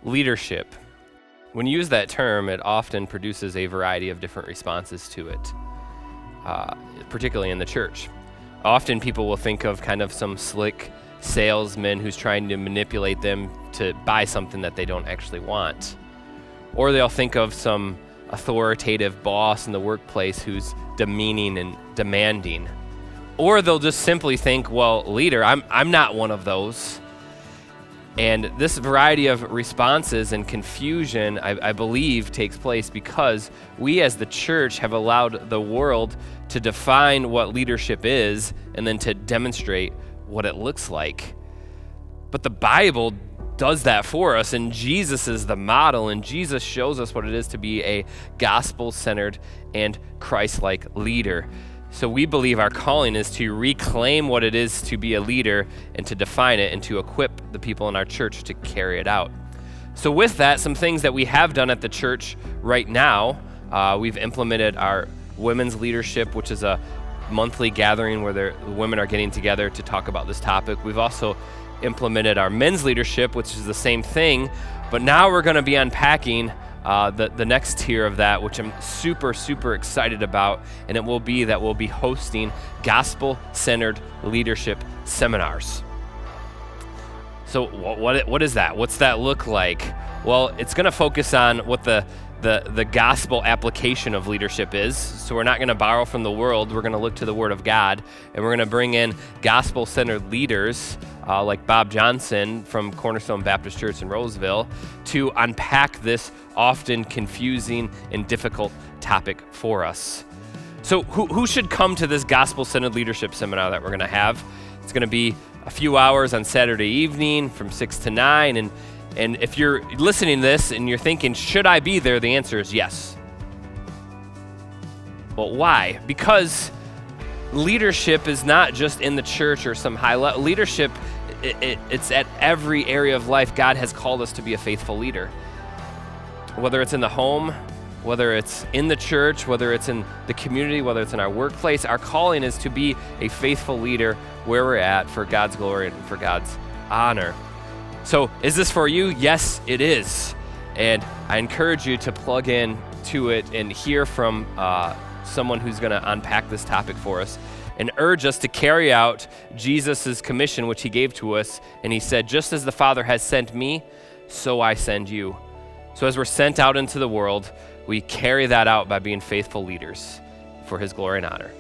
leadership. When you use that term, it often produces a variety of different responses to it, particularly in the church. Often people will think of kind of some slick salesman who's trying to manipulate them to buy something that they don't actually want. Or they'll think of some authoritative boss in the workplace who's demeaning and demanding. Or they'll just simply think, well, leader, I'm not one of those. And this variety of responses and confusion, I believe, takes place because we as the church have allowed the world to define what leadership is and then to demonstrate what it looks like. But the Bible does that for us, and Jesus is the model, and Jesus shows us what it is to be a gospel-centered and Christ-like leader. So we believe our calling is to reclaim what it is to be a leader and to define it and to equip the people in our church to carry it out. So with that, some things that we have done at the church right now, we've implemented our women's leadership, which is a monthly gathering where the women are getting together to talk about this topic. We've also implemented our men's leadership, which is the same thing, but now we're going to be unpacking the next tier of that, which I'm super, super excited about, and it will be that we'll be hosting gospel-centered leadership seminars. So what is that? What's that look like? Well, it's going to focus on what the gospel application of leadership is. So we're not going to borrow from the world. We're going to look to the Word of God, and we're going to bring in gospel-centered leaders like Bob Johnson from Cornerstone Baptist Church in Roseville to unpack this often confusing and difficult topic for us. So who should come to this gospel-centered leadership seminar that we're going to have? It's going to be a few hours on Saturday evening from 6 to 9, and if you're listening to this and you're thinking, should I be there? The answer is yes. Well, why? Because leadership is not just in the church or some high level. Leadership, it's at every area of life. God has called us to be a faithful leader. Whether it's in the home, whether it's in the church, whether it's in the community, whether it's in our workplace, our calling is to be a faithful leader where we're at for God's glory and for God's honor. So is this for you? Yes, it is. And I encourage you to plug in to it and hear from someone who's going to unpack this topic for us and urge us to carry out Jesus' commission, which he gave to us. And he said, just as the Father has sent me, so I send you. So as we're sent out into the world, we carry that out by being faithful leaders for his glory and honor.